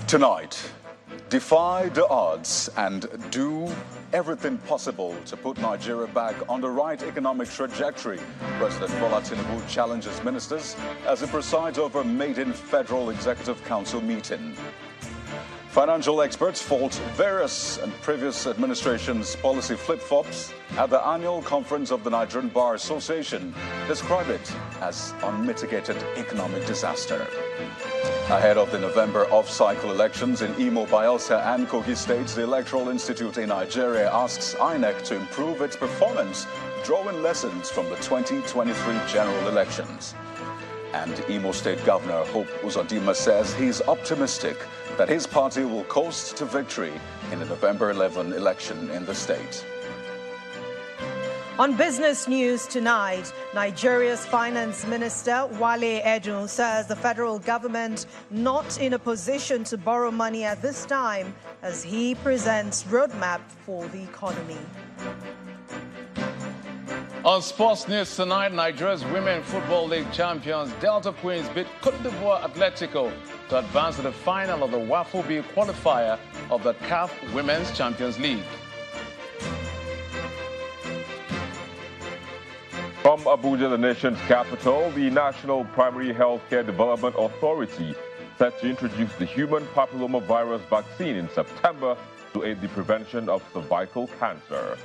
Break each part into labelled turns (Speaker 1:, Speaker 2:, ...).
Speaker 1: Tonight, defy the odds and do everything possible to put Nigeria back on the right economic trajectory. President Bola Tinubu challenges ministers as he presides over maiden Federal Executive Council meeting. Financial experts fault various and previous administrations' policy flip-flops at the annual conference of the Nigerian Bar Association, describe it as unmitigated economic disaster. Ahead of the November off-cycle elections in Imo, Bayelsa and Kogi states, the Electoral Institute in Nigeria asks INEC to improve its performance, drawing lessons from the 2023 general elections. And Imo State Governor Hope Uzodinma says he's optimistic that his party will coast to victory in the November 11 election in the state.
Speaker 2: On business news tonight, Nigeria's Finance Minister Wale Edun says the federal government not in a position to borrow money at this time as he presents roadmap for the economy.
Speaker 3: On sports news tonight, Nigeria's Women Football League champions Delta Queens beat Côte d'Ivoire Atletico to advance to the final of the WAFO B qualifier of the CAF Women's Champions League.
Speaker 4: From Abuja, the nation's capital, the National Primary Healthcare Development Authority set to introduce the human papillomavirus vaccine in September to aid the prevention of cervical cancer.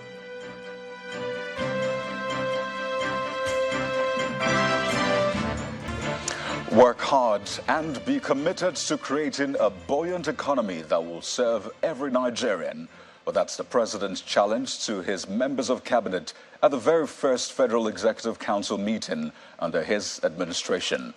Speaker 1: Work hard and be committed to creating a buoyant economy that will serve every Nigerian. But that's the president's challenge to his members of cabinet at the very first Federal Executive Council meeting under his administration.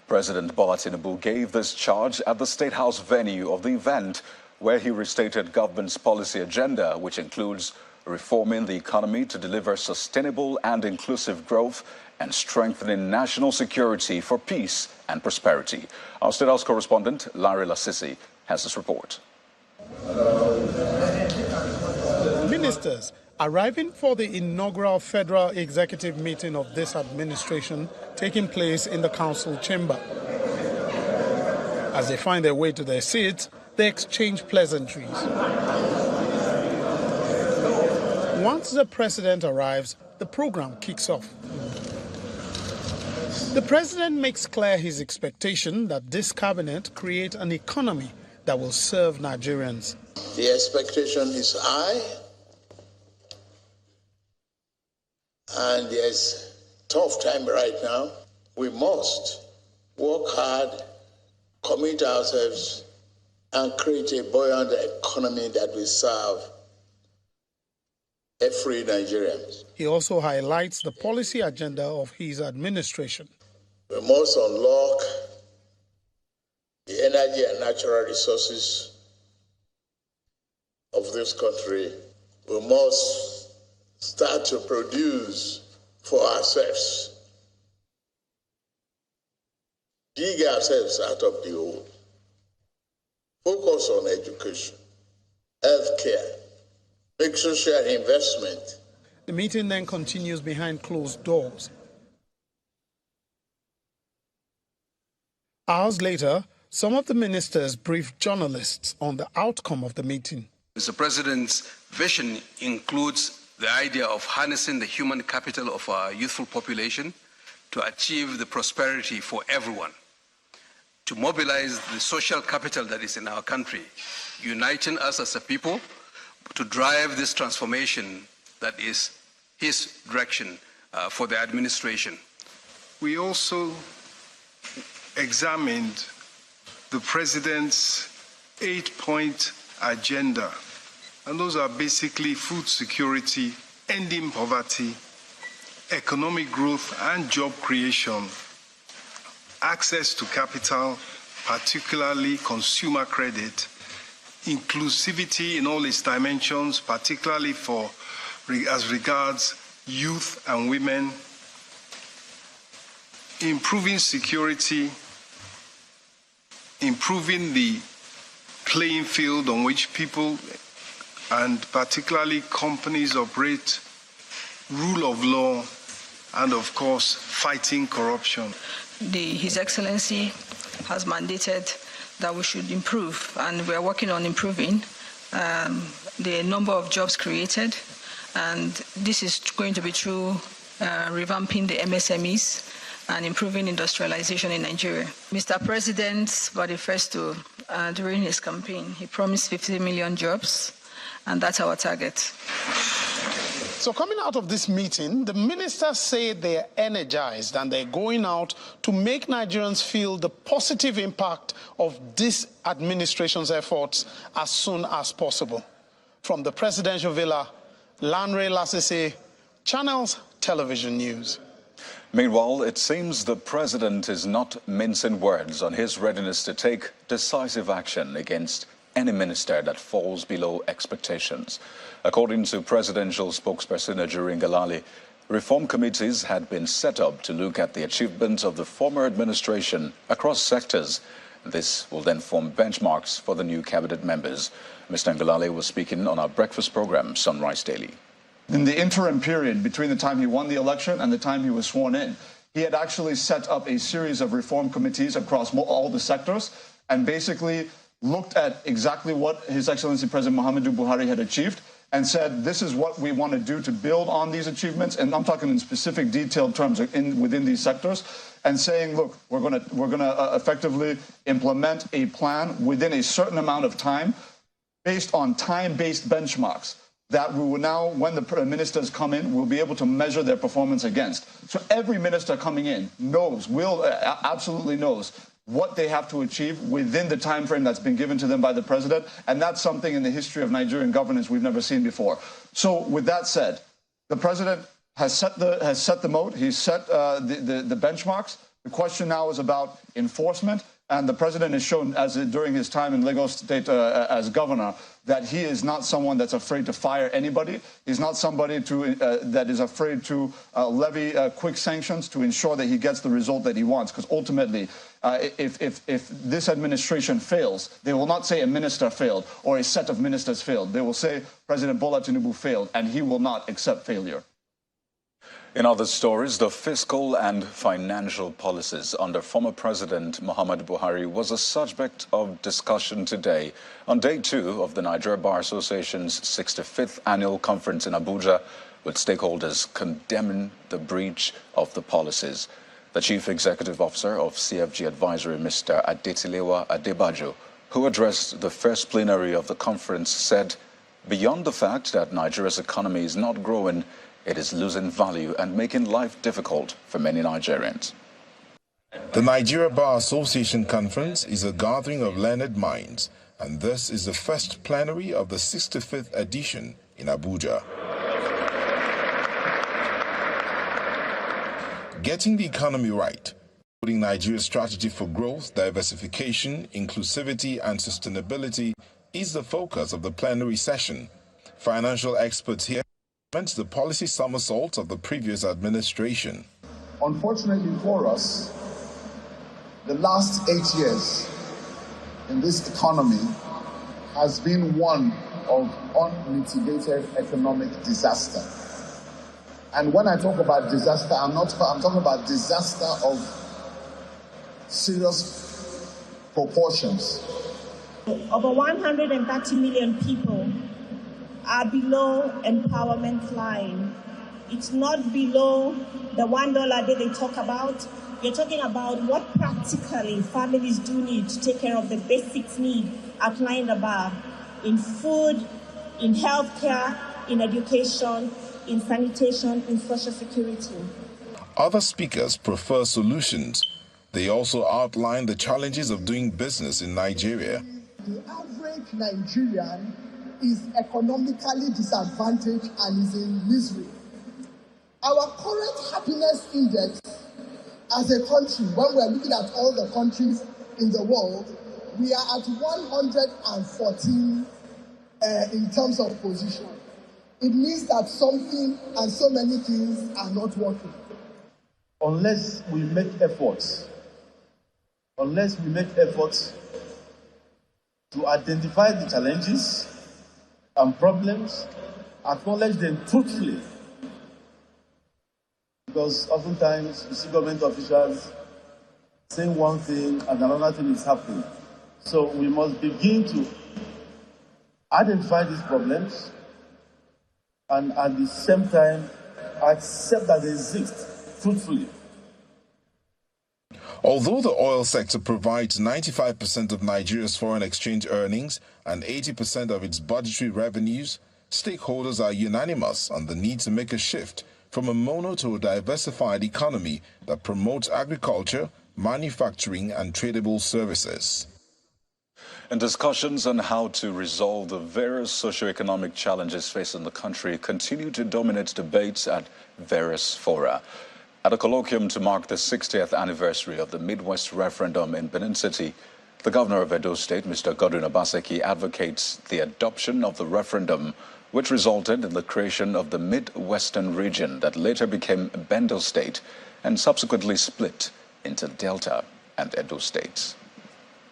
Speaker 1: President Bola Tinubu gave this charge at the State House venue of the event, where he restated government's policy agenda, which includes reforming the economy to deliver sustainable and inclusive growth and strengthening national security for peace and prosperity. Our State House correspondent, Larry Lasisi, has this report.
Speaker 5: Ministers arriving for the inaugural Federal Executive meeting of this administration taking place in the council chamber. As they find their way to their seats, they exchange pleasantries. Once the president arrives, the program kicks off. The president makes clear his expectation that this cabinet create an economy that will serve Nigerians.
Speaker 6: The expectation is high, and there's a tough time right now. We must work hard, commit ourselves, and create a buoyant economy that will serve every Nigerian.
Speaker 5: He also highlights the policy agenda of his administration.
Speaker 6: We must unlock the energy and natural resources of this country. We must start to produce for ourselves, dig ourselves out of the hole, focus on education, healthcare, make social investment.
Speaker 5: The meeting then continues behind closed doors. Hours later, some of the ministers briefed journalists on the outcome of the meeting.
Speaker 7: Mr. President's vision includes the idea of harnessing the human capital of our youthful population to achieve the prosperity for everyone, to mobilize the social capital that is in our country, uniting us as a people to drive this transformation that is his direction for the administration.
Speaker 8: We also examined the president's 8-point agenda, and those are basically food security, ending poverty, economic growth and job creation, access to capital, particularly consumer credit, inclusivity in all its dimensions, particularly as regards youth and women, improving security, improving the playing field on which people and particularly companies operate, rule of law, and of course, fighting corruption.
Speaker 9: His Excellency has mandated that we should improve, and we're working on improving the number of jobs created, and this is going to be through revamping the MSMEs and improving industrialization in Nigeria. Mr. President, by the first during his campaign, he promised 50 million jobs, and that's our target.
Speaker 5: So coming out of this meeting, the ministers say they're energized and they're going out to make Nigerians feel the positive impact of this administration's efforts as soon as possible. From the presidential villa, Lanre Lasese, Channels Television News.
Speaker 1: Meanwhile, it seems the president is not mincing words on his readiness to take decisive action against any minister that falls below expectations. According to presidential spokesperson Ajuri Ngalale, reform committees had been set up to look at the achievements of the former administration across sectors. This will then form benchmarks for the new cabinet members. Mr. Ngalale was speaking on our breakfast program, Sunrise Daily.
Speaker 10: In the interim period between the time he won the election and the time he was sworn in, he had actually set up a series of reform committees across all the sectors and basically looked at exactly what His Excellency President Muhammadu Buhari had achieved and said, this is what we want to do to build on these achievements. And I'm talking in specific detailed terms within these sectors, and saying, look, we're going to effectively implement a plan within a certain amount of time based on time-based benchmarks that we will now, when the ministers come in, we'll be able to measure their performance against. So every minister coming in absolutely knows what they have to achieve within the time frame that's been given to them by the president, and that's something in the history of Nigerian governance we've never seen before. So with that said, the president has set the mode, he's set the benchmarks. The question now is about enforcement, and the president has shown, during his time in Edo State as governor, that he is not someone that's afraid to fire anybody. He's not somebody that is afraid to levy quick sanctions to ensure that he gets the result that he wants. Because ultimately, if this administration fails, they will not say a minister failed or a set of ministers failed. They will say President Bola Tinubu failed, and he will not accept failure.
Speaker 1: In other stories, the fiscal and financial policies under former President Muhammadu Buhari was a subject of discussion today on day 2 of the Nigeria Bar Association's 65th annual conference in Abuja, with stakeholders condemning the breach of the policies. The Chief Executive Officer of CFG Advisory, Mr. Adetilewa Adebajo, who addressed the first plenary of the conference, said, beyond the fact that Nigeria's economy is not growing, it is losing value and making life difficult for many Nigerians.
Speaker 11: The Nigeria Bar Association Conference is a gathering of learned minds, and this is the first plenary of the 65th edition in Abuja. Getting the economy right, putting Nigeria's strategy for growth, diversification, inclusivity, and sustainability is the focus of the plenary session. Financial experts here the policy somersaults of the previous administration.
Speaker 12: Unfortunately for us, the last 8 years in this economy has been one of unmitigated economic disaster. And when I talk about disaster, I'm talking about disaster of serious proportions.
Speaker 13: Over 130 million people are below empowerment line. It's not below the $1 that they talk about. You're talking about what practically families do need to take care of the basic needs outlined above in food, in healthcare, in education, in sanitation, in social security.
Speaker 11: Other speakers prefer solutions. They also outline the challenges of doing business in Nigeria.
Speaker 12: The average Nigerian is economically disadvantaged and is in misery. Our current happiness index as a country, when we're looking at all the countries in the world, we are at 114 in terms of position. It means that something and so many things are not working.
Speaker 14: Unless we make efforts to identify the challenges and problems, acknowledge them truthfully. Because oftentimes you see government officials saying one thing and another thing is happening. So we must begin to identify these problems and at the same time accept that they exist fruitfully.
Speaker 11: Although the oil sector provides 95% of Nigeria's foreign exchange earnings and 80% of its budgetary revenues, stakeholders are unanimous on the need to make a shift from a mono to a diversified economy that promotes agriculture, manufacturing and tradable services.
Speaker 1: And discussions on how to resolve the various socio-economic challenges facing the country continue to dominate debates at various fora. At a colloquium to mark the 60th anniversary of the Midwest referendum in Benin City, the governor of Edo State, Mr. Godwin Obaseki, advocates the adoption of the referendum, which resulted in the creation of the Midwestern region that later became Edo State and subsequently split into Delta and Edo States.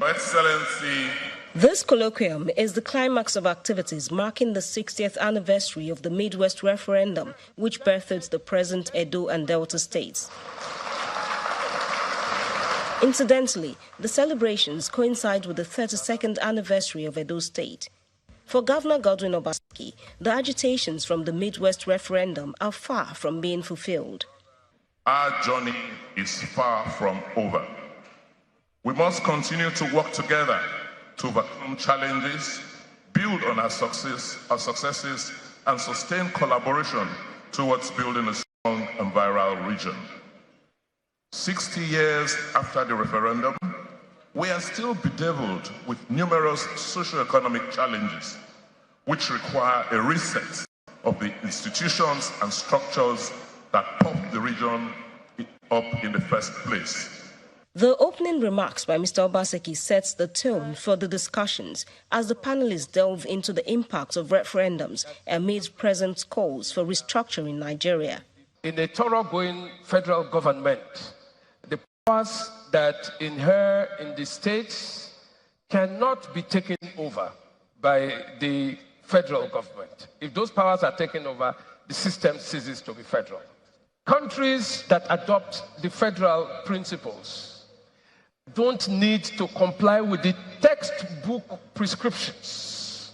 Speaker 15: Your Excellency.
Speaker 16: This colloquium is the climax of activities marking the 60th anniversary of the Midwest referendum, which birthed the present Edo and Delta states. Incidentally, the celebrations coincide with the 32nd anniversary of Edo State. For Governor Godwin Obaseki, the agitations from the Midwest referendum are far from being fulfilled.
Speaker 15: Our journey is far from over. We must continue to work together to overcome challenges, build on our successes, and sustain collaboration towards building a strong and viral region. 60 years after the referendum, we are still bedeviled with numerous socio-economic challenges which require a reset of the institutions and structures that propped the region up in the first place.
Speaker 16: The opening remarks by Mr. Obaseki sets the tone for the discussions as the panelists delve into the impact of referendums amid present calls for restructuring Nigeria.
Speaker 17: In a thoroughgoing federal government, the powers that inhere in the states cannot be taken over by the federal government. If those powers are taken over, the system ceases to be federal. Countries that adopt the federal principles don't need to comply with the textbook prescriptions.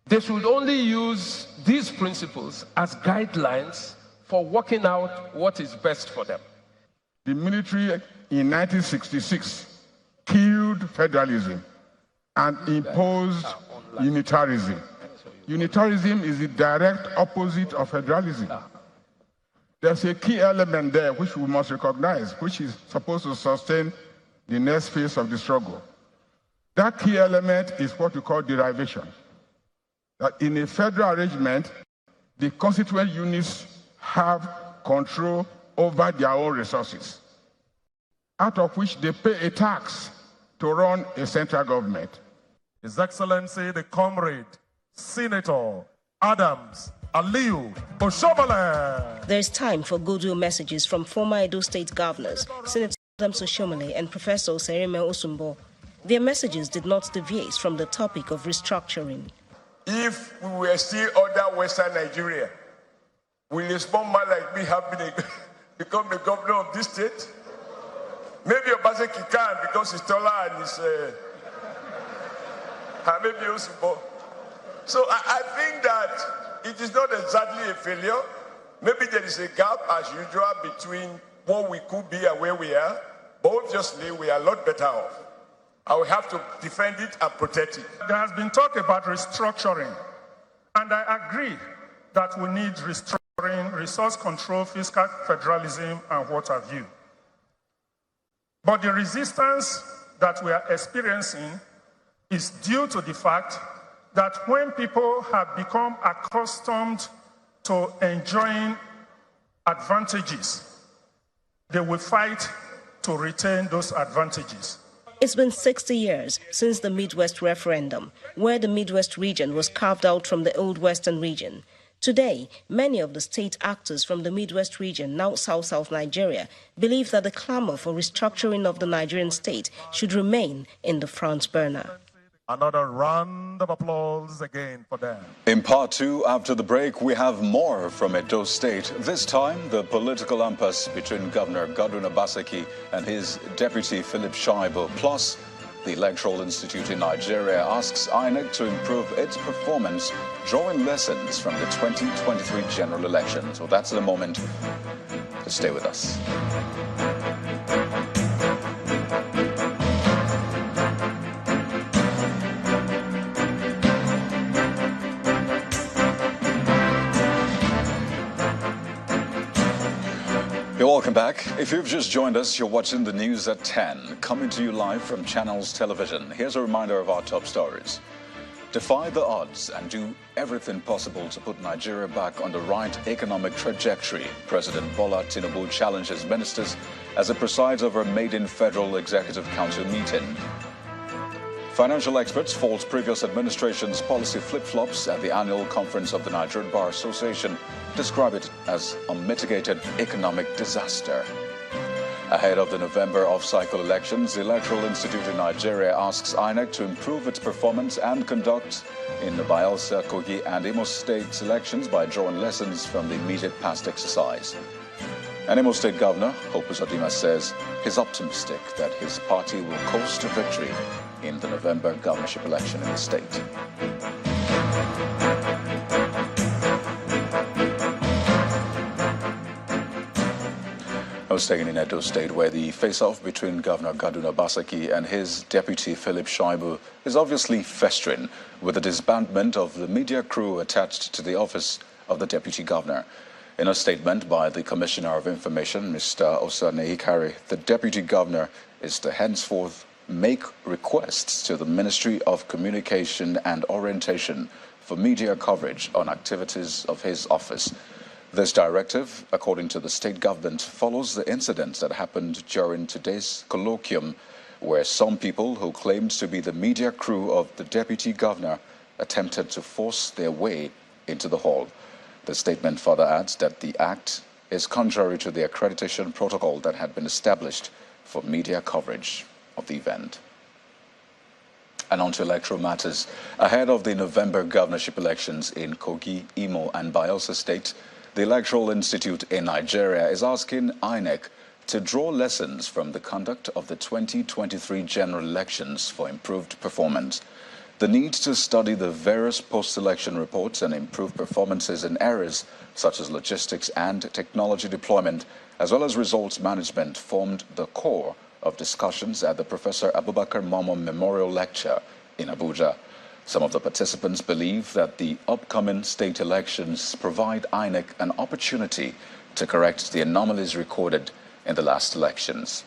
Speaker 17: They should only use these principles as guidelines for working out what is best for them.
Speaker 15: The military in 1966 killed federalism and imposed unitarism. Unitarism is the direct opposite of federalism. There's a key element there which we must recognize, which is supposed to sustain the next phase of the struggle. That key element is what we call derivation. That in a federal arrangement, the constituent units have control over their own resources, out of which they pay a tax to run a central government. His Excellency, the Comrade, Senator Adams Aliu Oshomole.
Speaker 16: There is time for goodwill messages from former Edo State governors, Senator Adams Oshomole and Professor Serime Osumbo. Their messages did not deviate from the topic of restructuring.
Speaker 15: If we were still under Western Nigeria, will a small man like me have become the governor of this state? Maybe Obaseki can because he's taller and he's maybe Osumbo. So I think that it is not exactly a failure. Maybe there is a gap as usual between what we could be and where we are. But obviously, we are a lot better off. I will have to defend it and protect it.
Speaker 18: There has been talk about restructuring, and I agree that we need restructuring, resource control, fiscal federalism, and what have you. But the resistance that we are experiencing is due to the fact that when people have become accustomed to enjoying advantages, they will fight to retain those advantages.
Speaker 16: It's been 60 years since the Midwest referendum, where the Midwest region was carved out from the old Western region. Today, many of the state actors from the Midwest region, now South Nigeria, believe that the clamor for restructuring of the Nigerian state should remain in the front burner.
Speaker 15: Another round of applause again for them.
Speaker 1: In part two, after the break, we have more from Edo State. This time, the political impasse between Governor Godwin Obaseki and his deputy Philip Shaibu, plus The Electoral Institute in Nigeria asks INEC to improve its performance, drawing lessons from the 2023 general election. So that's the moment to stay with us. Welcome back. If you've just joined us, you're watching the news at 10, coming to you live from Channels Television. Here's a reminder of our top stories. Defy the odds and do everything possible to put Nigeria back on the right economic trajectory. President Bola Tinubu challenges ministers as he presides over a maiden Federal Executive Council meeting. Financial experts fault previous administration's policy flip-flops at the annual conference of the Nigerian Bar Association, describe it as a mitigated economic disaster. Ahead of the November off-cycle elections, the Electoral Institute in Nigeria asks INEC to improve its performance and conduct in the Bayelsa, Kogi and Imo State elections by drawing lessons from the immediate past exercise. And Imo State Governor Hope Uzodinma says he's optimistic that his party will coast to victory in the November governorship election in the state. I was staying in Edo State, where the face-off between Governor Godwin Obaseki and his deputy Philip Shaibu is obviously festering, with the disbandment of the media crew attached to the office of the deputy governor. In a statement by the Commissioner of Information, Mr. Osane Hikari, the deputy governor is to henceforth make requests to the Ministry of Communication and Orientation for media coverage on activities of his office. This directive, according to the state government, follows the incident that happened during today's colloquium, where some people who claimed to be the media crew of the deputy governor attempted to force their way into the hall. The statement further adds that the act is contrary to the accreditation protocol that had been established for media coverage of the event. And on to electoral matters. Ahead of the November governorship elections in Kogi, Imo and Bayelsa State, the Electoral Institute in Nigeria is asking INEC to draw lessons from the conduct of the 2023 general elections for improved performance. The need to study the various post-election reports and improve performances in areas such as logistics and technology deployment, as well as results management, formed the core of discussions at the Professor Abubakar Momo Memorial Lecture in Abuja. Some of the participants believe that the upcoming state elections provide INEC an opportunity to correct the anomalies recorded in the last elections.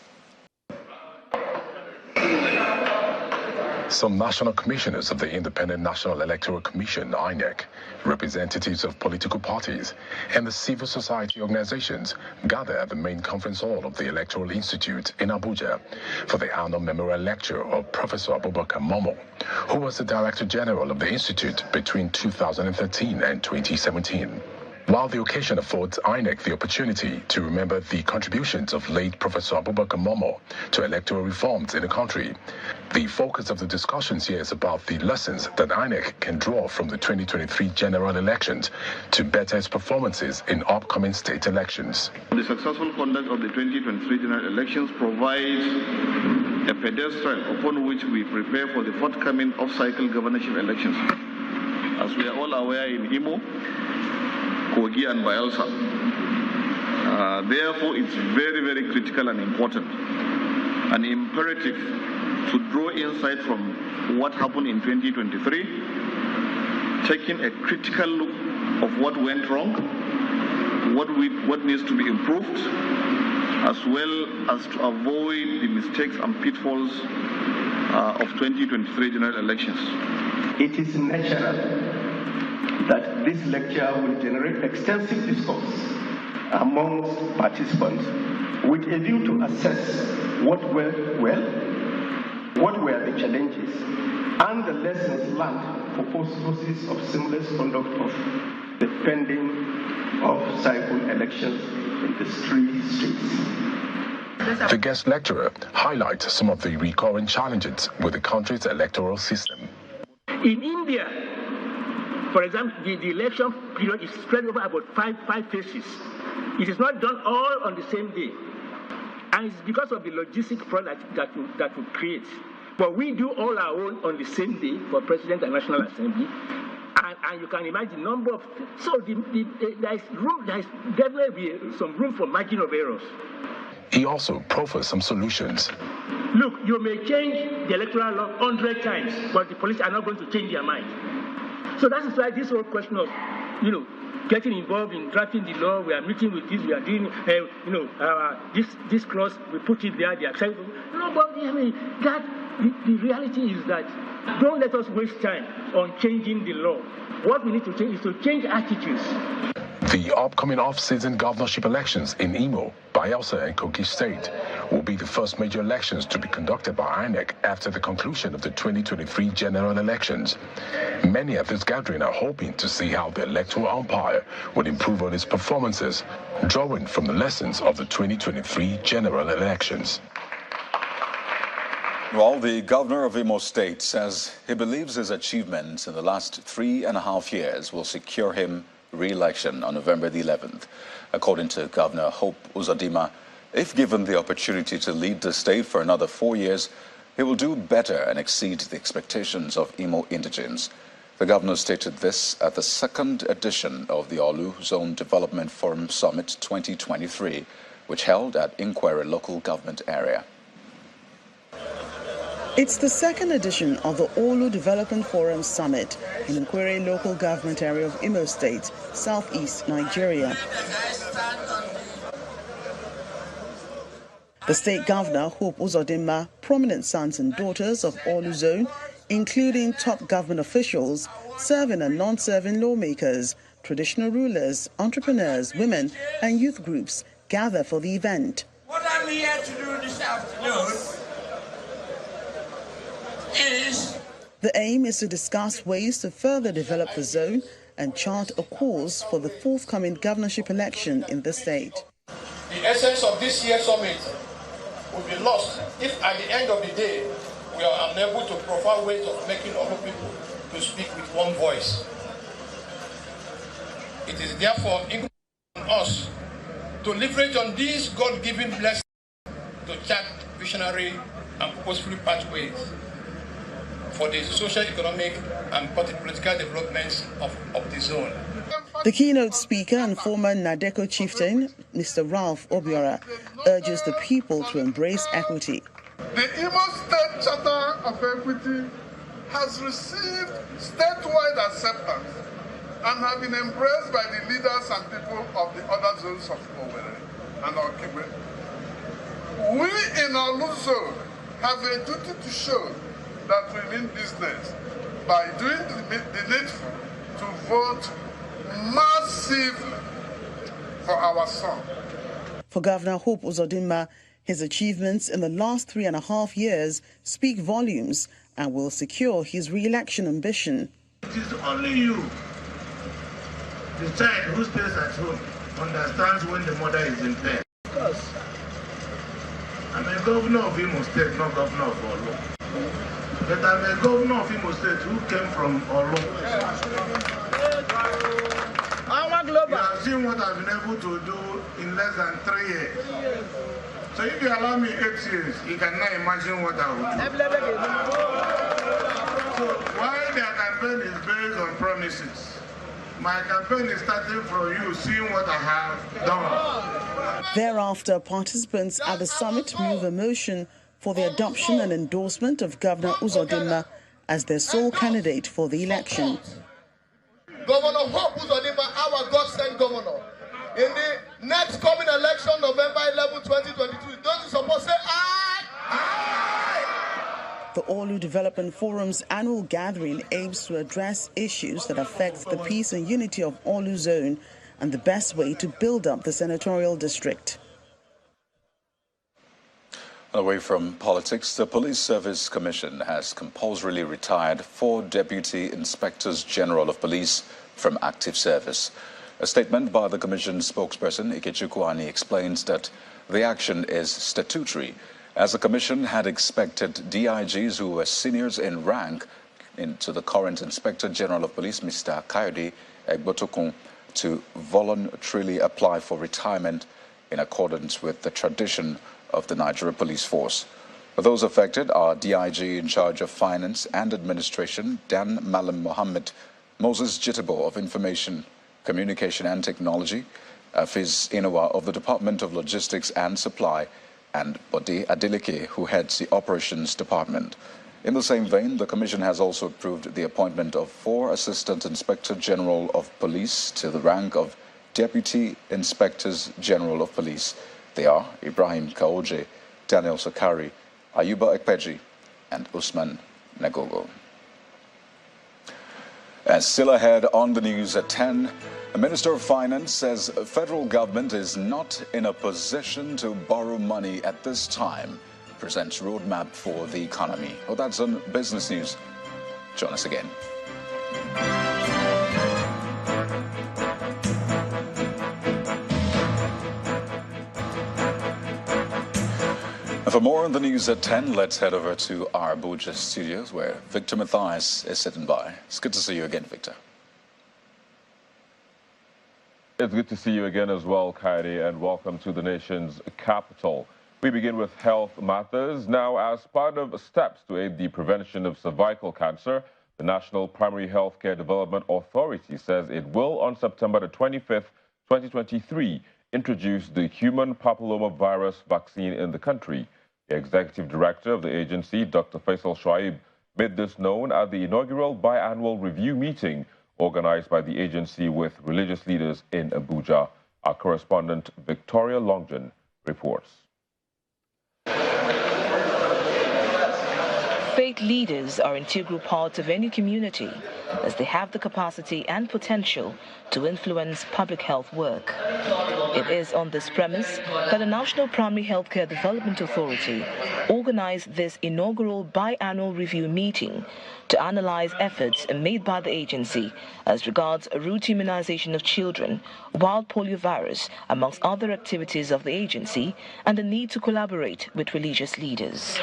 Speaker 19: Some national commissioners of the Independent National Electoral Commission, INEC, representatives of political parties, and the civil society organizations gather at the main conference hall of the Electoral Institute in Abuja for the annual memorial lecture of Professor Abubakar Momo, who was the Director General of the Institute between 2013 and 2017. While the occasion affords INEC the opportunity to remember the contributions of late Professor Abubakar Momo to electoral reforms in the country, the focus of the discussions here is about the lessons that INEC can draw from the 2023 general elections to better its performances in upcoming state elections.
Speaker 20: The successful conduct of the 2023 general elections provides a pedestal upon which we prepare for the forthcoming off-cycle governorship elections. As we are all aware, in Imo, Kogi and Bayelsa. Therefore, it's very, very critical and important and imperative to draw insight from what happened in 2023, taking a critical look of what went wrong, what needs to be improved, as well as to avoid the mistakes and pitfalls of 2023 general elections.
Speaker 21: It is natural that this lecture will generate extensive discourse amongst participants with a view to assess what went well, what were the challenges, and the lessons learned for purposes of seamless conduct of the pending off-cycle elections in the 3 states.
Speaker 19: The guest lecturer highlights some of the recurring challenges with the country's electoral system.
Speaker 22: In India, for example, the election period is spread over about five phases. It is not done all on the same day. And it's because of the logistic product that will create. But we do all our own on the same day for President and National Assembly. And you can imagine the number of... So there is definitely some room for margin of errors.
Speaker 19: He also proffered some solutions.
Speaker 22: Look, you may change the electoral law 100 times, but the police are not going to change their mind. So that is why this whole question of, getting involved in drafting the law, we are meeting with this, we are doing, this clause, we put it there, they accept it. No, but the reality is that don't let us waste time on changing the law. What we need to change is to change attitudes.
Speaker 19: The upcoming off-season governorship elections in Imo, Bayelsa, and Kogi State will be the first major elections to be conducted by INEC after the conclusion of the 2023 general elections. Many at this gathering are hoping to see how the electoral umpire will improve on its performances, drawing from the lessons of the 2023 general elections.
Speaker 1: Well, the governor of Imo State says he believes his achievements in the last 3.5 years will secure him re-election on November the 11th. According to Governor Hope Uzodimma, if given the opportunity to lead the state for another 4 years, he will do better and exceed the expectations of Imo indigents. The governor stated this at the second edition of the Olu Zone Development Forum Summit 2023, which held at Inquiry Local Government Area.
Speaker 2: It's the second edition of the Olu Development Forum Summit in Inquiry Local Government Area of Imo State, southeast Nigeria. The state governor, Hope Uzodimma, prominent sons and daughters of Olu Zone, including top government officials, serving and non-serving lawmakers, traditional rulers, entrepreneurs, women, and youth groups gather for the event.
Speaker 3: What I'm here to do this afternoon is...
Speaker 2: The aim is to discuss ways to further develop the zone and chart a course for the forthcoming governorship election in the state.
Speaker 23: The essence of this year's summit will be lost if at the end of the day we are unable to provide ways of making other people to speak with one voice. It is therefore incumbent on us to leverage on these God-given blessings to chart visionary and purposeful pathways for the social, economic, and political developments of the zone.
Speaker 2: The keynote speaker and former Nadeko chieftain, Mr. Ralph Obiora, urges the people to embrace equity.
Speaker 24: The Imo State Charter of Equity has received statewide acceptance and have been embraced by the leaders and people of the other zones of Owerri and Okigwe. We in our Olu zone have a duty to show that we mean business by doing the needful to vote massively for our son.
Speaker 2: For Governor Hope Uzodimma, his achievements in the last 3.5 years speak volumes and will secure his re-election ambition.
Speaker 3: It is only you, the child who stays at home, understands when the mother is in bed. Of course, I'm a governor of Imo State, not governor of Olu. But I'm a governor of Imo State who came from Olu. You have seen what I've been able to do in less than 3 years. So if you allow me 8 years, you cannot imagine what I will do. So while their campaign is based on promises, my campaign is starting from you, seeing what I have done.
Speaker 2: Thereafter, participants at the summit move a motion for the adoption and endorsement of Governor Uzodimma as their sole candidate for the election.
Speaker 23: Governor Hope Uzodimma, our God-sent governor, in the next coming election, November 11, 2022, don't you suppose say aye? Aye!
Speaker 2: The Olu Development Forum's annual gathering aims to address issues that affect the peace and unity of Olu Zone and the best way to build up the senatorial district.
Speaker 1: Away from politics, the Police Service Commission has compulsorily retired 4 Deputy Inspectors General of Police from active service. A statement by the Commission's spokesperson, Ikechukwu Ani, explains that the action is statutory, as the Commission had expected DIGs who were seniors in rank to the current Inspector General of Police, Mr. Kayode Egbotokun, to voluntarily apply for retirement in accordance with the tradition of the Nigeria Police Force. Those affected are DIG in charge of Finance and Administration, Dan Malam Mohammed, Moses Jitabo of Information, Communication and Technology, Fiz Inowa of the Department of Logistics and Supply, and Bode Adeleke, who heads the Operations Department. In the same vein, the Commission has also approved the appointment of 4 Assistant Inspector General of Police to the rank of Deputy Inspectors General of Police. They are Ibrahim Kaoje, Daniel Sakari, Ayuba Ekpeji, and Usman Nagogo. And still ahead on the news at 10, the Minister of Finance says the federal government is not in a position to borrow money at this time. Presents roadmap for the economy. Well, that's on business news. Join us again. For more on the news at 10, let's head over to our Abuja studios where Victor Matthias is sitting by. It's good to see you again, Victor.
Speaker 4: It's good to see you again as well, Kaidi, and welcome to the nation's capital. We begin with health matters. Now, as part of steps to aid the prevention of cervical cancer, the National Primary Healthcare Development Authority says it will, on September the 25th, 2023, introduce the human papillomavirus vaccine in the country. The executive director of the agency, Dr. Faisal Shoaib, made this known at the inaugural biannual review meeting organized by the agency with religious leaders in Abuja. Our correspondent, Victoria Longton, reports.
Speaker 6: Faith leaders are integral parts of any community as they have the capacity and potential to influence public health work. It is on this premise that the National Primary Healthcare Development Authority organized this inaugural biannual review meeting to analyze efforts made by the agency as regards route immunization of children, wild poliovirus, amongst other activities of the agency, and the need to collaborate with religious leaders.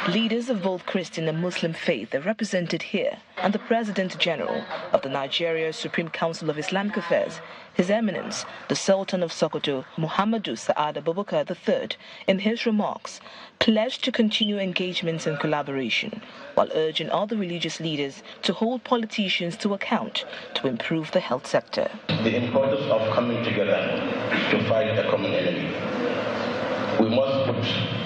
Speaker 6: Leaders of both Christian and Muslim faith are represented here, and the President General of the Nigeria Supreme Council of Islamic Affairs, His Eminence, the Sultan of Sokoto, Muhammadu Sa'ad Abubakar III, in his remarks, pledged to continue engagements and collaboration, while urging other religious leaders to hold politicians to account to improve the health sector.
Speaker 21: The importance of coming together to fight a common enemy. We must put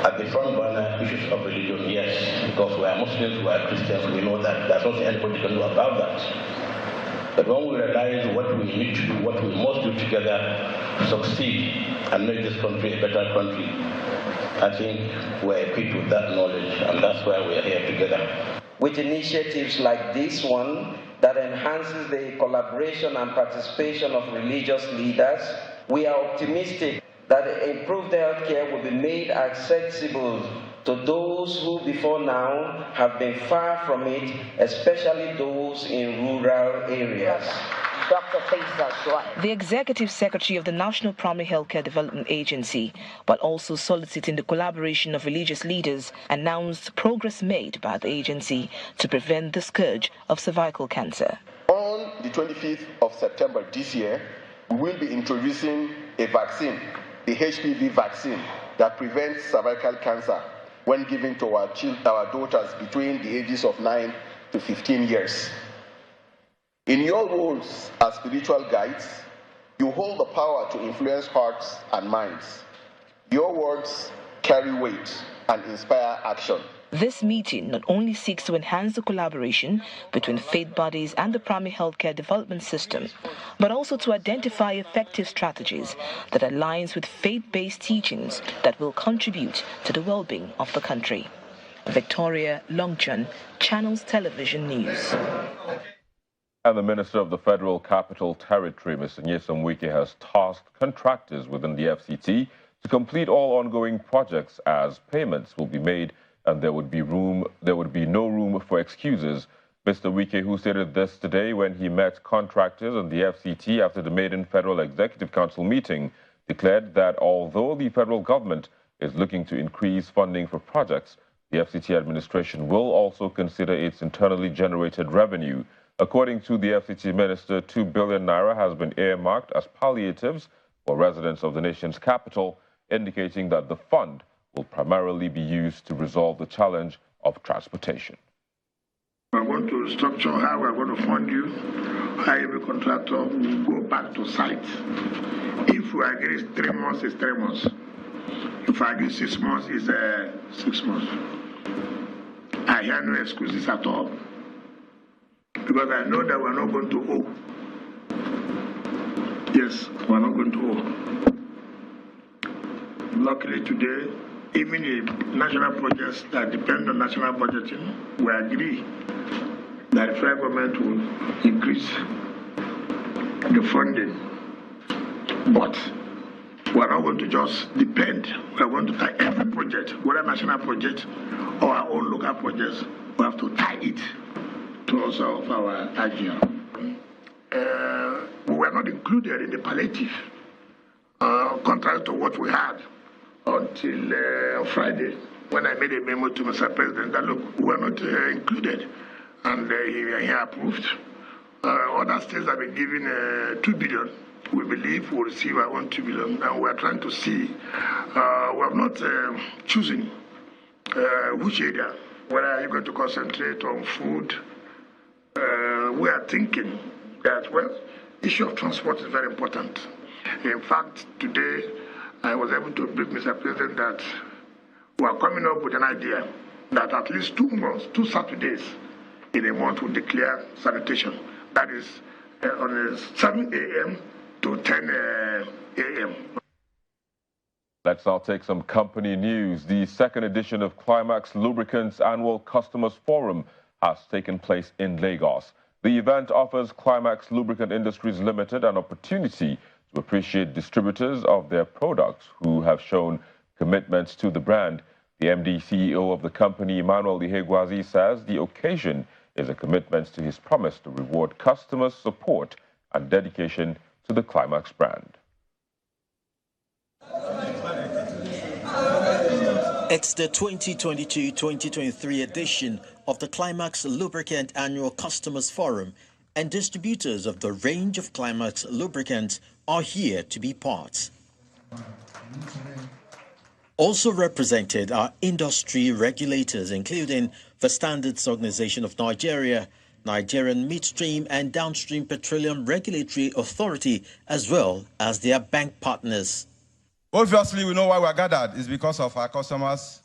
Speaker 21: at the front burner issues of religion, yes, because we are Muslims, we are Christians, we know that. There's nothing anybody can do about that. But when we realize what we need to do, what we must do together to succeed and make this country a better country, I think we're equipped with that knowledge, and that's why we're here together.
Speaker 7: With initiatives like this one that enhances the collaboration and participation of religious leaders, we are optimistic that improved healthcare will be made accessible to those who before now have been far from it, especially those in rural areas.
Speaker 6: Dr. Faisal Shoaib, the Executive Secretary of the National Primary Healthcare Development Agency, but also soliciting the collaboration of religious leaders, announced progress made by the agency to prevent the scourge of cervical cancer.
Speaker 8: On the 25th of September this year, we will be introducing a vaccine, the HPV vaccine, that prevents cervical cancer when given to our daughters between the ages of 9 to 15 years. In your roles as spiritual guides, you hold the power to influence hearts and minds. Your words carry weight and inspire action.
Speaker 6: This meeting not only seeks to enhance the collaboration between faith bodies and the primary healthcare development system, but also to identify effective strategies that aligns with faith-based teachings that will contribute to the well-being of the country. Victoria Longchun, Channels Television News.
Speaker 4: And the Minister of the Federal Capital Territory, Mr. Nyesom Wike, has tasked contractors within the FCT to complete all ongoing projects as payments will be made and there would be no room for excuses. Mr. Wike, who stated this today when he met contractors and the FCT after the maiden Federal Executive Council meeting, declared that although the federal government is looking to increase funding for projects, the FCT administration will also consider its internally generated revenue. According to the FCT minister, 2 billion naira has been earmarked as palliatives for residents of the nation's capital indicating that the fund will primarily be used to resolve the challenge of transportation.
Speaker 3: We're going to restructure how we're going to fund you, how every contractor will go back to site. If we agree 3 months, it's 3 months. If I agree 6 months, it's 6 months. I hear no excuses at all. Because I know that we're not going to owe. Yes, we're not going to owe. Luckily today, even the national projects that depend on national budgeting, we agree that the federal government will increase the funding. But we're not going to just depend. We're going to tie every project, whether national project or our own local projects, we have to tie it to also of our IGR. We were not included in the palliative, contrary to what we had until Friday, when I made a memo to Mr. President that, look, we were not included, and he approved. Other states have been given 2 billion. We believe we'll receive our own 2 billion, and we're trying to see. We have not chosen which area. Whether are you going to concentrate on food? We are thinking that, well, issue of transport is very important. In fact, today, I was able to brief Mr. President that we are coming up with an idea that at least 2 months, 2 Saturdays in a month will declare sanitation. That is on 7 a.m. to 10 a.m.
Speaker 4: Let's now take some company news. The second edition of Climax Lubricants Annual Customers Forum has taken place in Lagos. The event offers Climax Lubricant Industries Limited an opportunity to appreciate distributors of their products who have shown commitments to the brand. The MD/CEO of the company, Emmanuel Ihegwazi, says the occasion is a commitment to his promise to reward customers' support and dedication to the Climax brand.
Speaker 5: It's the 2022-2023 edition of the Climax Lubricant Annual Customers Forum, and distributors of the range of Climax lubricants are here to be part. Also represented are industry regulators, including the Standards Organization of Nigeria, Nigerian Midstream and Downstream Petroleum Regulatory Authority, as well as their bank partners.
Speaker 9: Obviously, we know why we are gathered. It's because of our customers,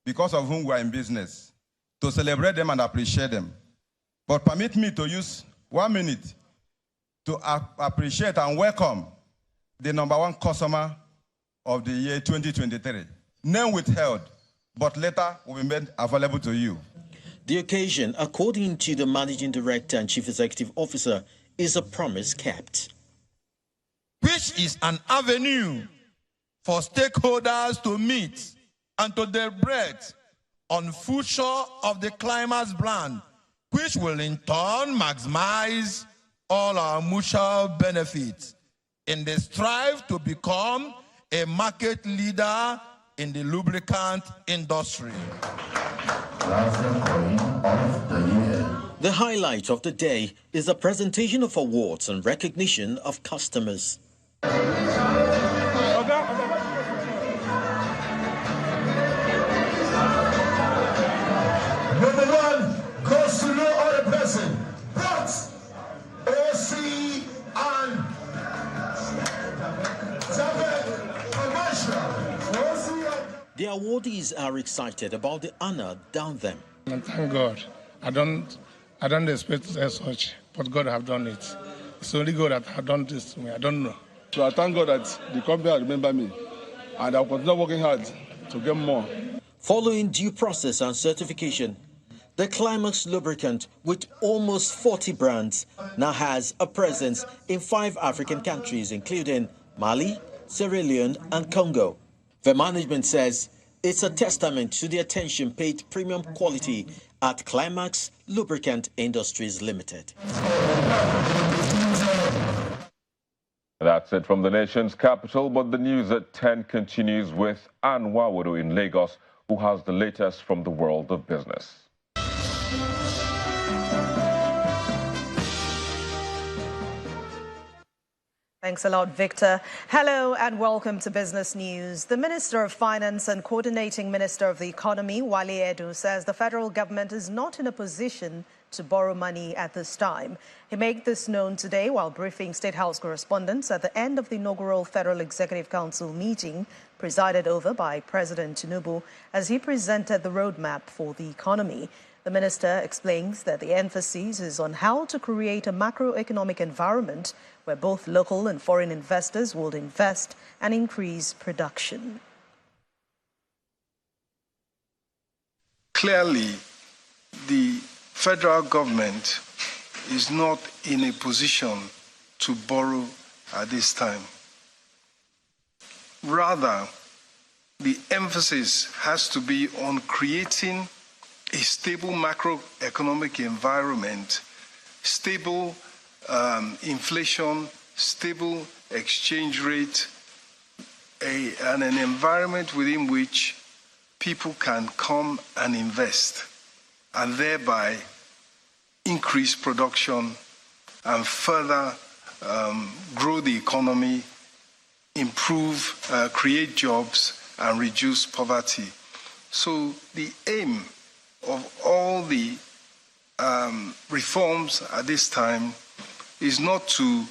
Speaker 9: because of whom we are in business, to celebrate them and appreciate them. But permit me to use 1 minute to appreciate and welcome the #1 customer of the year 2023. Name withheld, but later will be made available to you.
Speaker 5: The occasion, according to the Managing Director and Chief Executive Officer, is a promise kept.
Speaker 10: Which is an avenue for stakeholders to meet and to deliberate on future of the Climax brand, which will in turn maximize all our mutual benefits in the strive to become a market leader in the lubricant industry.
Speaker 5: The highlight of the day is the presentation of awards and recognition of customers.
Speaker 10: #1 goes to no other person but OC and
Speaker 5: The awardees are excited about the honor down them.
Speaker 18: And thank God. I don't expect to say such, but God have done it. It's only God that have done this to me. I don't know.
Speaker 13: So I thank God that the company remember me, and I'll continue working hard to get more.
Speaker 5: Following due process and certification, the Climax lubricant, with almost 40 brands, now has a presence in 5 African countries, including Mali, Sierra Leone, and Congo. The management says it's a testament to the attention paid to premium quality at Climax Lubricant Industries Limited.
Speaker 4: That's it from the nation's capital, but the news at 10 continues with Ann Wawodo in Lagos, who has the latest from the world of business.
Speaker 11: Thanks a lot, Victor. Hello and welcome to Business News. The Minister of Finance and Coordinating Minister of the Economy, Wale Edo, says the federal government is not in a position to borrow money at this time. He made this known today while briefing State House correspondents at the end of the inaugural Federal Executive Council meeting presided over by President Tinubu as he presented the roadmap for the economy. The minister explains that the emphasis is on how to create a macroeconomic environment where both local and foreign investors will invest and increase production.
Speaker 12: Clearly, the federal government is not in a position to borrow at this time. Rather, the emphasis has to be on creating a stable macroeconomic environment, stable inflation, stable exchange rate, and an environment within which people can come and invest and thereby increase production and further grow the economy, improve, create jobs, and reduce poverty. So the aim of all the reforms at this time is not to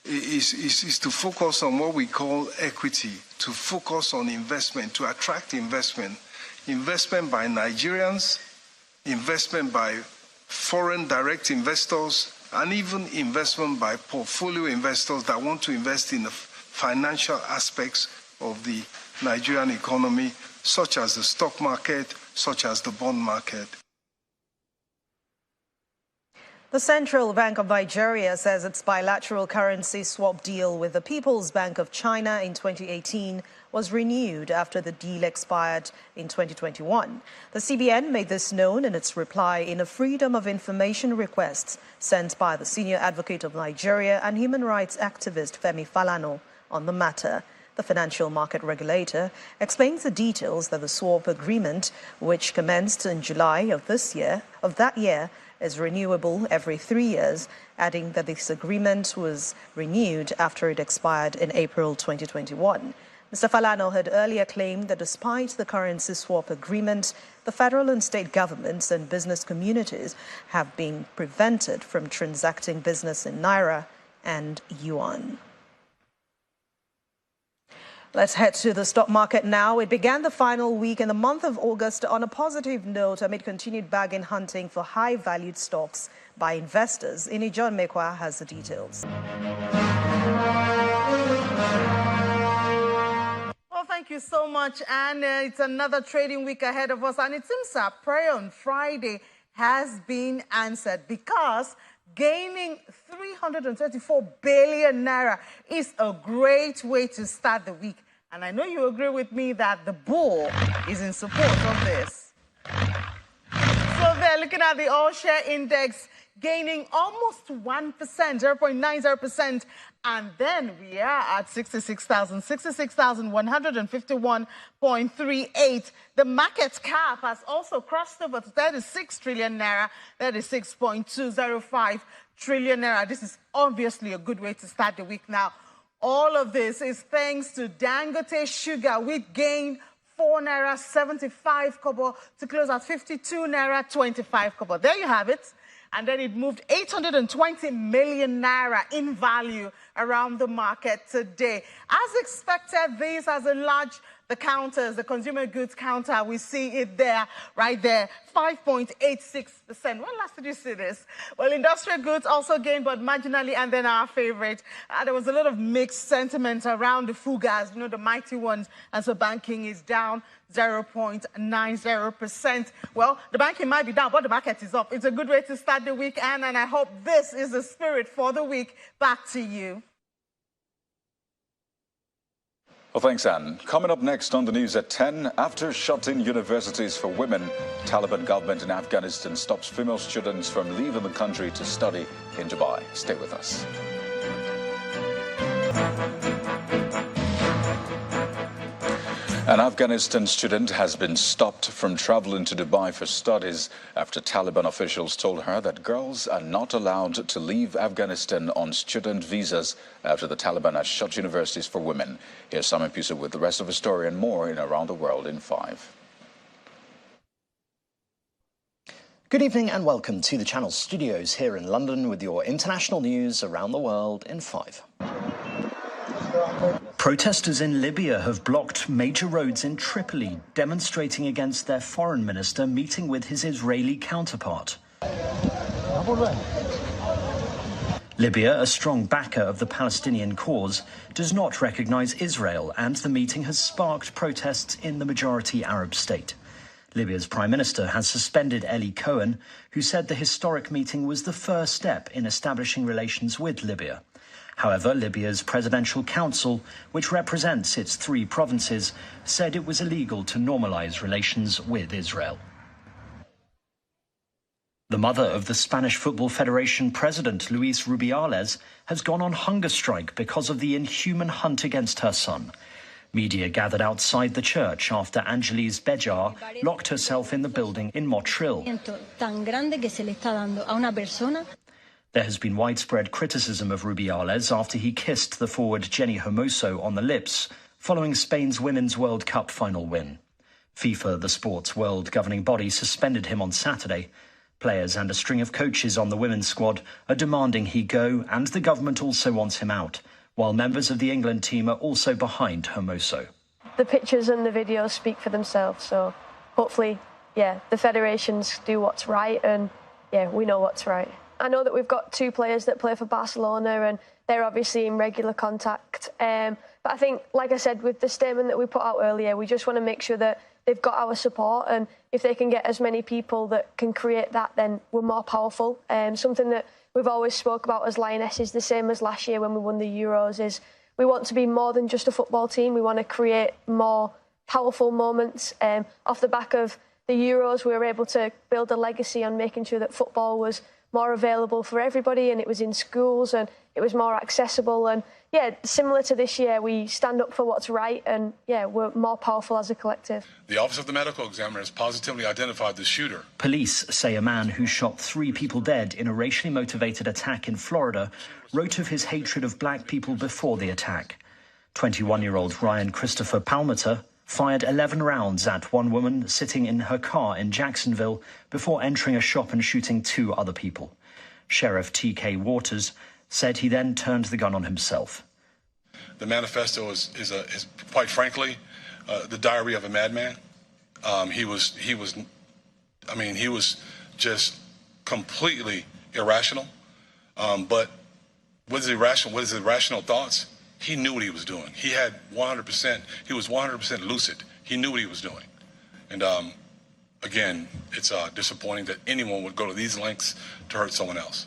Speaker 12: is to focus on what we call equity, to focus on investment, to attract investment by Nigerians, investment by foreign direct investors, and even investment by portfolio investors that want to invest in the financial aspects of the Nigerian economy, such as the stock market, such as the bond market.
Speaker 11: The Central Bank of Nigeria says its bilateral currency swap deal with the People's Bank of China in 2018 was renewed after the deal expired in 2021. The CBN made this known in its reply in a Freedom of Information request sent by the Senior Advocate of Nigeria and human rights activist Femi Falana on the matter. The financial market regulator explains the details that the swap agreement, which commenced in July of that year, is renewable every 3 years, adding that this agreement was renewed after it expired in April 2021. Mr. Falana had earlier claimed that despite the currency swap agreement, the federal and state governments and business communities have been prevented from transacting business in Naira and Yuan. Let's head to the stock market now. It began the final week in the month of August on a positive note amid continued bargain hunting for high-valued stocks by investors. Inijon Mekwa has the details.
Speaker 14: Well, thank you so much, Anne. It's another trading week ahead of us, and it seems our prayer on Friday has been answered because gaining 334 billion naira is a great way to start the week. And I know you agree with me that the bull is in support of this. So they're looking at the all-share index gaining almost 1%, 0.90%. And then we are at 66,151.38. The market cap has also crossed over to 36 trillion naira, 36.205 trillion naira. This is obviously a good way to start the week now. All of this is thanks to Dangote Sugar, which gained 4 naira 75 kobo to close at 52 naira 25 kobo. There you have it. And then it moved 820 million naira in value around the market today. As expected, this has enlarged the counters, the consumer goods counter. We see it there, right there, 5.86%. When last did you see this? Well, industrial goods also gained, but marginally, and then our favorite. There was a lot of mixed sentiment around the fugas, you know, the mighty ones, and so banking is down 0.90%. Well, the banking might be down, but the market is up. It's a good way to start the week, Anne, and I hope this is the spirit for the week. Back to you.
Speaker 1: Well, thanks, Anne. Coming up next on the news at 10, after shutting universities for women, Taliban government in Afghanistan stops female students from leaving the country to study in Dubai. Stay with us. An Afghanistan student has been stopped from traveling to Dubai for studies after Taliban officials told her that girls are not allowed to leave Afghanistan on student visas after the Taliban has shut universities for women. Here's Simon Pusa with the rest of the story and more in Around the World in 5.
Speaker 15: Good evening and welcome to the Channel studios here in London with your international news around the world in 5. Protesters in Libya have blocked major roads in Tripoli, demonstrating against their foreign minister meeting with his Israeli counterpart. Libya, a strong backer of the Palestinian cause, does not recognise Israel, and the meeting has sparked protests in the majority Arab state. Libya's Prime Minister has suspended Eli Cohen, who said the historic meeting was the first step in establishing relations with Libya. However, Libya's Presidential Council, which represents its 3 provinces, said it was illegal to normalise relations with Israel. The mother of the Spanish Football Federation president, Luis Rubiales, has gone on hunger strike because of the inhuman hunt against her son. Media gathered outside the church after Angelis Bejar locked herself in the building in Motril. There has been widespread criticism of Rubiales after he kissed the forward Jenny Hermoso on the lips following Spain's Women's World Cup final win. FIFA, the sport's world governing body, suspended him on Saturday. Players and a string of coaches on the women's squad are demanding he go, and the government also wants him out, while members of the England team are also behind Hermoso.
Speaker 16: The pictures and the videos speak for themselves, so hopefully, the federations do what's right, and we know what's right. I know that we've got 2 players that play for Barcelona and they're obviously in regular contact. But I think, like I said, with the statement that we put out earlier, we just want to make sure that they've got our support, and if they can get as many people that can create that, then we're more powerful. Something that we've always spoke about as Lionesses, the same as last year when we won the Euros, is we want to be more than just a football team. We want to create more powerful moments. Off the back of the Euros, we were able to build a legacy on making sure that football was more available for everybody, and it was in schools and it was more accessible. And similar to this year, we stand up for what's right, and we're more powerful as a collective.
Speaker 17: The Office of the Medical Examiner has positively identified the shooter.
Speaker 15: Police say a man who shot 3 people dead in a racially motivated attack in Florida wrote of his hatred of black people before the attack. 21-year-old Ryan Christopher Palmater fired 11 rounds at one woman sitting in her car in Jacksonville before entering a shop and shooting 2 other people. Sheriff T.K. Waters said he then turned the gun on himself.
Speaker 17: The manifesto is quite frankly, the diary of a madman. He was just completely irrational. But with his irrational thoughts, he knew what he was doing. He was 100% lucid. He knew what he was doing. And again, it's disappointing that anyone would go to these lengths to hurt someone else.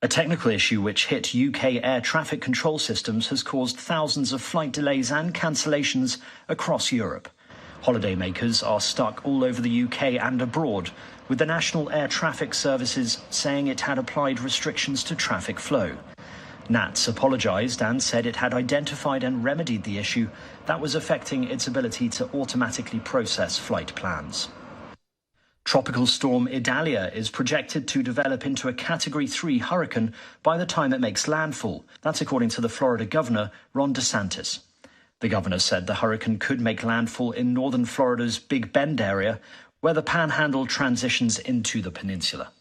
Speaker 15: A technical issue which hit UK air traffic control systems has caused thousands of flight delays and cancellations across Europe. Holidaymakers are stuck all over the UK and abroad, with the National Air Traffic Services saying it had applied restrictions to traffic flow. NATS apologised and said it had identified and remedied the issue that was affecting its ability to automatically process flight plans. Tropical storm Idalia is projected to develop into a Category 3 hurricane by the time it makes landfall. That's according to the Florida Governor, Ron DeSantis. The governor said the hurricane could make landfall in northern Florida's Big Bend area, where the panhandle transitions into the peninsula.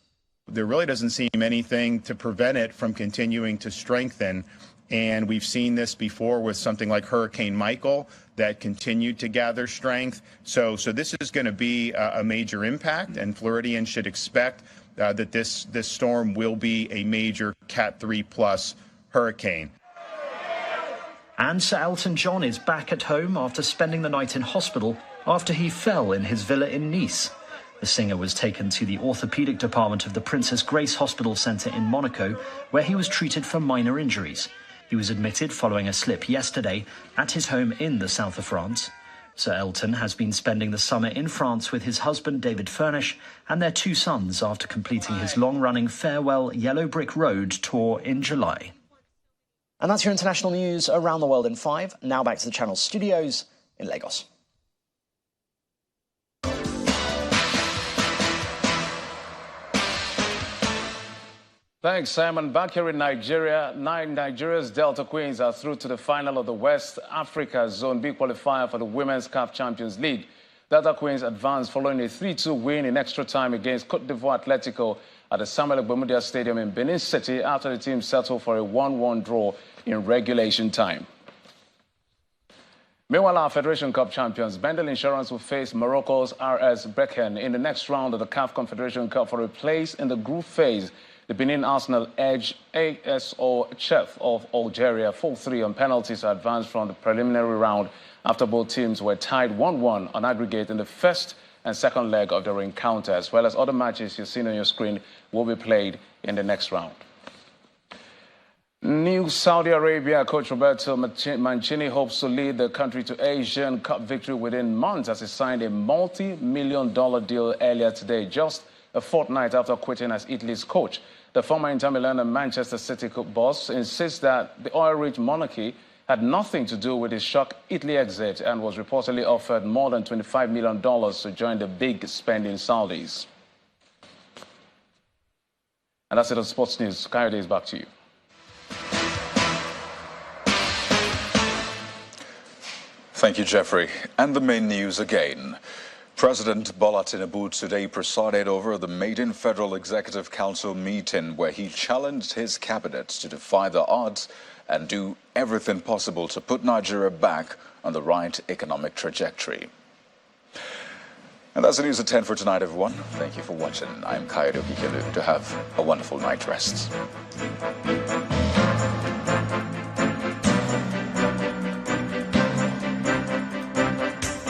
Speaker 20: There really doesn't seem anything to prevent it from continuing to strengthen. And we've seen this before with something like Hurricane Michael that continued to gather strength. So this is going to be a major impact, and Floridians should expect that this storm will be a major Cat 3+ hurricane.
Speaker 15: And Sir Elton John is back at home after spending the night in hospital after he fell in his villa in Nice. The singer was taken to the orthopedic department of the Princess Grace Hospital Centre in Monaco, where he was treated for minor injuries. He was admitted following a slip yesterday at his home in the south of France. Sir Elton has been spending the summer in France with his husband David Furnish and their 2 sons after completing his long-running Farewell Yellow Brick Road tour in July. And that's your international news around the world in 5. Now back to the Channel studios in Lagos.
Speaker 19: Thanks, Simon. Back here in Nigeria, Nigeria's Delta Queens are through to the final of the West Africa Zone B qualifier for the Women's CAF Champions League. Delta Queens advanced following a 3-2 win in extra time against Côte d'Ivoire Atletico at the Samuel Egbemudia Stadium in Benin City after the team settled for a 1-1 draw in regulation time. Meanwhile, our Federation Cup champions, Bendel Insurance, will face Morocco's RS Berkane in the next round of the CAF Confederation Cup for a place in the group phase. The Benin Arsenal edged ASO Chef of Algeria 4-3 on penalties to advance from the preliminary round after both teams were tied 1-1 on aggregate in the first and second leg of their encounter, as well as other matches you've seen on your screen will be played in the next round. New Saudi Arabia coach Roberto Mancini hopes to lead the country to Asian Cup victory within months as he signed a multi-million-dollar deal earlier today, just a fortnight after quitting as Italy's coach. The former Inter Milan and Manchester City boss insists that the oil-rich monarchy had nothing to do with his shock Italy exit and was reportedly offered more than $25 million to join the big spending Saudis. And that's it on Sports News. Coyote is back to you.
Speaker 1: Thank you, Jeffrey. And the main news again. President Bola Tinubu today presided over the maiden Federal Executive Council meeting where he challenged his cabinet to defy the odds and do everything possible to put Nigeria back on the right economic trajectory. And that's the news at 10 for tonight, everyone. Thank you for watching. I'm Coyote Okikelu. To have a wonderful night rest.